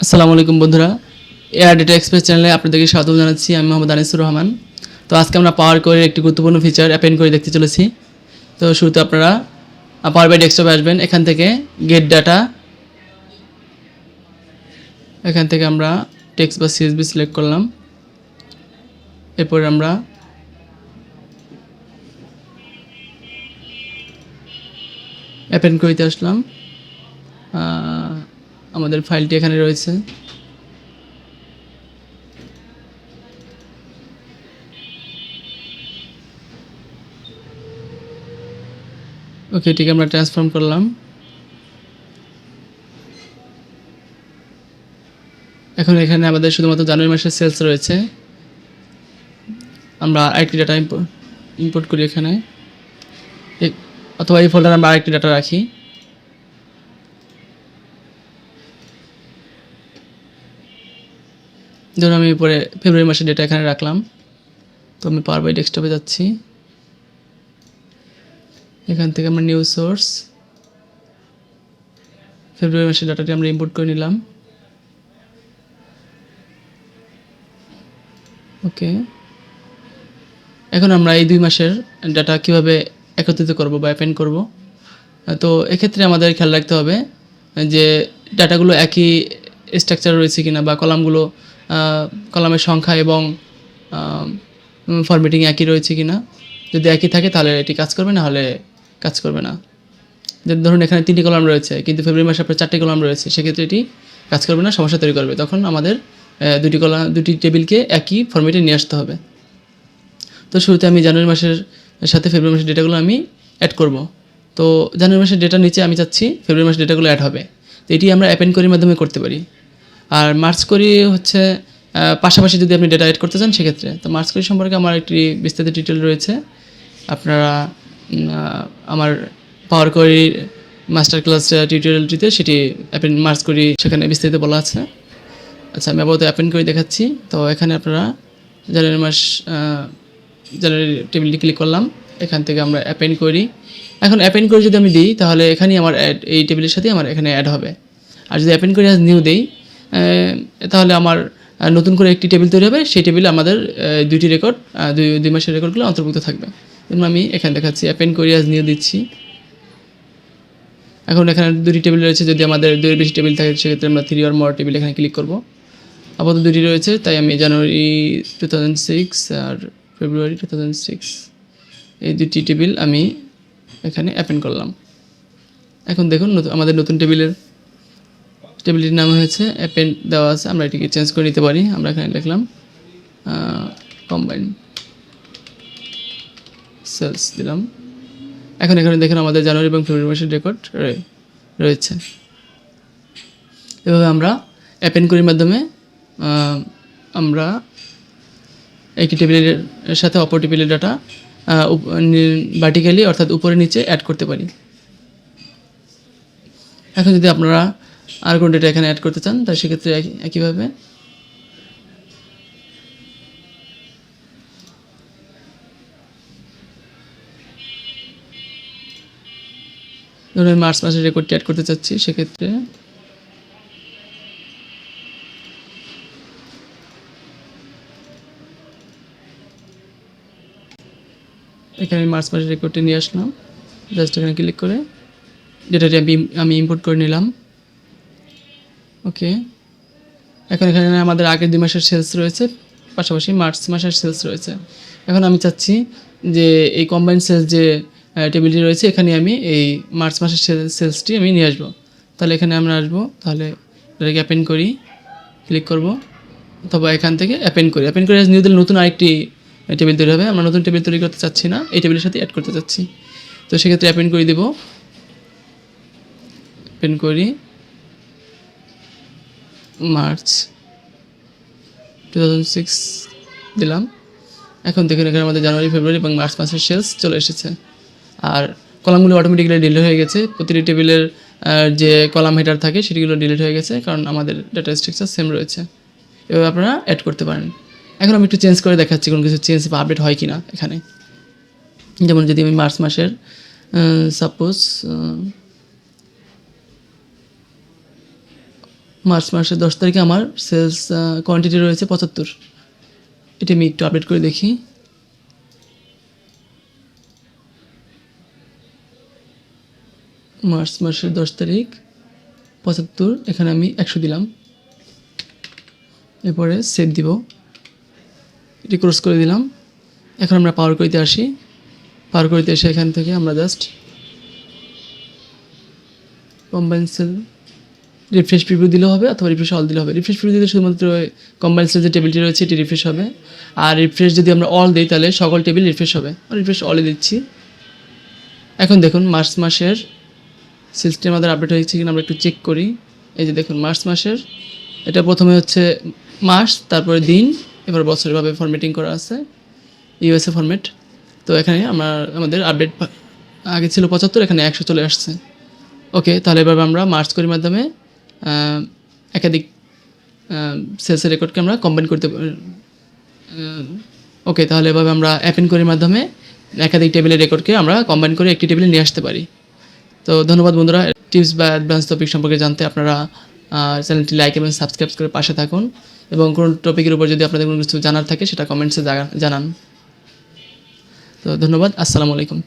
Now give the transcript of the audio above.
আসসালামু আলাইকুম বন্ধুরা, এয়ার ডেটা এক্সপ্রেস চ্যানেলে আপনাদেরকে স্বাগত জানাচ্ছি। আমি মোহাম্মদ আনিসুর রহমান। তো আজকে আমরা পাওয়ার কোয়ের একটি গুরুত্বপূর্ণ ফিচার অ্যাপেন্ড করে দেখতে চলেছি। তো শুরুতে আপনারা পাওয়ার বাই ডেস্কটপে আসবেন। এখান থেকে গেট ডাটা, এখান থেকে আমরা টেক্সট বা সিএসভি সিলেক্ট করলাম। এরপর আমরা অ্যাপেন্ড করিতে আসলাম। আমাদের ফাইলটি এখানে রয়েছে। ওকে, এটিকে আমরা ট্রান্সফর্ম করলাম। এখন এখানে আমাদের শুধুমাত্র জানুয়ারি মাসের সেলস রয়েছে। আমরা আরেকটি ডাটা ইম্পোর্ট করি এখানে, অথবা এই ফোল্ডারে আমরা আরেকটি ডাটা রাখি। ধরুন আমি পরে ফেব্রুয়ারি মাসের ডেটা এখানে রাখলাম। তো আমি পাওয়ার বাই ডেস্কটপে যাচ্ছি। এখান থেকে আমরা নিউ সোর্স ফেব্রুয়ারি মাসের ডাটাটি আমরা ইম্পোর্ট করে নিলাম। ওকে, এখন আমরা এই 2 মাসের ডাটা কিভাবে একত্রিত করব বা অ্যাপেন্ড করব। তো এক্ষেত্রে আমাদের খেয়াল রাখতে হবে যে ডাটাগুলো একই স্ট্রাকচার রয়েছে কিনা, বা কলামগুলো কলামের সংখ্যা এবং ফরম্যাটিং একই রয়েছে কিনা। যদি একই থাকে তাহলে এটি কাজ করবে, না হলে কাজ করবে না। ধরুন এখানে 3টি কলাম রয়েছে, কিন্তু ফেব্রুয়ারি মাসে আপনার 4টি কলাম রয়েছে, সেক্ষেত্রে এটি কাজ করবে না, সমস্যা তৈরি করবে। তখন আমাদের দুটি টেবিলকে একই ফরম্যাটে নিয়ে আসতে হবে। তো শুরুতে আমি জানুয়ারি মাসের সাথে ফেব্রুয়ারি মাসের ডেটাগুলো আমি অ্যাড করব। তো জানুয়ারি মাসের ডেটার নিচে আমি চাচ্ছি ফেব্রুয়ারি মাসের ডেটাগুলো অ্যাড হবে। তো এটি আমরা অ্যাপেন্ড করির মাধ্যমে করতে পারি। আর মার্চ করি হচ্ছে পাশাপাশি যদি আপনি ডেটা অ্যাড করতে চান সেক্ষেত্রে। তো মার্চ করি সম্পর্কে আমার একটি বিস্তারিত ডিটেল রয়েছে। আপনারা আমার পাওয়ার কোয়েরি মাস্টার ক্লাস টিউটোরিয়ালটিতে সেটি মার্চ করি, সেখানে বিস্তারিত বলা আছে। আচ্ছা, আমি আপাতত অ্যাপেন্ড করে দেখাচ্ছি। তো এখানে আপনারা জানুয়ারি টেবিলটি ক্লিক করলাম। এখান থেকে আমরা অ্যাপেন্ড করি। এখন অ্যাপেন্ড করে যদি আমি দিই, তাহলে এখানেই আমার এই টেবিলের সাথে আমার এখানে অ্যাড হবে। আর যদি অ্যাপেন্ড করে নিউ দিই, তাহলে আমার নতুন করে একটি টেবিল তৈরি হবে। সেই টেবিলে আমাদের দুইটি রেকর্ড, দুই মাসের রেকর্ডগুলো অন্তর্ভুক্ত থাকবে। যেমন আমি এখানে দেখাচ্ছি, অ্যাপেন্ড করি আজ নিউ দিচ্ছি। এখন এখানে দুটি টেবিল রয়েছে। যদি আমাদের 2 এর বেশি টেবিল থাকে সেক্ষেত্রে আমরা 3 or more টেবিল এখানে ক্লিক করব। আপাতত 2টি রয়েছে, তাই আমি জানুয়ারি 2006 আর ফেব্রুয়ারি 2006 এই 2টি টেবিল আমি এখানে অ্যাপেন্ড করলাম। এখন দেখুন আমাদের নতুন টেবিলটির নাম হয়েছে অ্যাপেন্ড দেওয়া আছে। আমরা এটিকে চেঞ্জ করে নিতে পারি। আমরা এখানে লিখলাম কম্বাইন সেলস দিলাম। এখন এখানে দেখুন আমাদের জানুয়ারি এবং ফেব্রুয়ারি মাসের রেকর্ড রয়েছে। এভাবে আমরা অ্যাপেন্ড করির মাধ্যমে আমরা একটি টেবিলের সাথে অপর টেবিলের ডাটা ভার্টিক্যালি অর্থাৎ উপরে নিচে অ্যাড করতে পারি। এখন যদি আপনারা আর কোনো ডেটা এখানে অ্যাড করতে চান, তাহলে সেক্ষেত্রে একইভাবে ধরুন আমি মার্চ মাসের রেকর্ডটি অ্যাড করতে চাচ্ছি। সেক্ষেত্রে এখানে আমি মার্চ মাসের রেকর্ডটি নিয়ে আসলাম। জাস্ট এখানে ক্লিক করে ডেটাটি আমি ইম্পোর্ট করে নিলাম। ওকে, এখন এখানে আমাদের আগের 2 মাসের সেলস রয়েছে, পাশাপাশি মার্চ মাসের সেলস রয়েছে। এখন আমি চাচ্ছি যে এই কম্বাইন সেলস যে টেবিলটি রয়েছে, এখানে আমি এই মার্চ মাসের সেলসটি আমি নিয়ে আসবো। তাহলে এখানে আমরা আসবো, তাহলে এটাকে অ্যাপেন্ড করি, ক্লিক করব, অথবা এখান থেকে অ্যাপেন্ড করি। নিউ দিলে নতুন আরেকটি টেবিল তৈরি হবে। আমরা নতুন টেবিল তৈরি করতে চাচ্ছি না, এই টেবিলের সাথে অ্যাড করতে চাচ্ছি। তো সেক্ষেত্রে অ্যাপেন্ড করে দেব। অ্যাপেন্ড করি মার্চ 2006 দিলাম। এখন দেখুন এখানে আমাদের জানুয়ারি, ফেব্রুয়ারি এবং মার্চ মাসের সেলস চলে এসেছে। আর কলামগুলো অটোমেটিক্যালি ডিলিট হয়ে গেছে। প্রতিটি টেবিলের যে কলাম হেডার থাকে সেটিগুলো ডিলিট হয়ে গেছে, কারণ আমাদের ডাটা স্ট্রাকচার সেম রয়েছে। এভাবে আপনারা অ্যাড করতে পারেন। এখন আমি একটু চেঞ্জ করে দেখাচ্ছি কোনো কিছু চেঞ্জ বা আপডেট হয় কি না এখানে। যেমন যদি আমি মার্চ মাসের সাপোজ মার্চ মাসের 10 তারিখে আমার সেলস কোয়ান্টিটি রয়েছে 75। এটা আমি একটু আপডেট করে দেখি। মার্চ মাসের 10 তারিখ 75, এখানে আমি 100 দিলাম। এরপরে সেভ দিব, এটি ক্রস করে দিলাম। এখন আমরা পাওয়ার করিতে আসি। পাওয়ার করিতে এসে এখান থেকে আমরা just combine cell refresh preview দিলে হবে, অথবা রিফ্রেশ অল দিলে হবে। রিফ্রেশ প্রিভিউ দিলে শুধুমাত্র কম্বাইন সেল যে টেবিলটি রয়েছে এটি রিফ্রেশ হবে, আর রিফ্রেশ যদি আমরা অল দিই তাহলে সকল টেবিল রিফ্রেশ হবে। রিফ্রেশ অলে দিচ্ছি। এখন দেখুন মার্চ মাসের সেলসটি আমাদের আপডেট হয়েছে কিনা আমরা একটু চেক করি। এই যে দেখুন মার্চ মাসের এটা প্রথমে হচ্ছে মাস, তারপরে দিন, এবার বছর, এভাবে ফরম্যাটিং করা আছে, ইউএসএ ফরম্যাট। তো এখানে আমাদের আপডেট আগে ছিল 75, এখানে 100 চলে আসছে। ওকে, তাহলে এভাবে আমরা মার্চ করির মাধ্যমে একাধিক সেলসের রেকর্ডকে আমরা কম্বাইন করতে ওকে, তাহলে এভাবে আমরা অ্যাপেন করির মাধ্যমে একাধিক টেবিলের রেকর্ডকে আমরা কম্বাইন করে একটি টেবিলে নিয়ে আসতে পারি। তো ধন্যবাদ বন্ধুরা। টিপস বা অ্যাডভান্স টপিক সম্পর্কে জানতে আপনারা চ্যানেলটি লাইক এবং সাবস্ক্রাইব করে পাশে থাকুন, এবং কোনো টপিকের উপর যদি আপনাদের কোনো কিছু জানার থাকে সেটা কমেন্টসে জানান। তো ধন্যবাদ, আসসালামু আলাইকুম।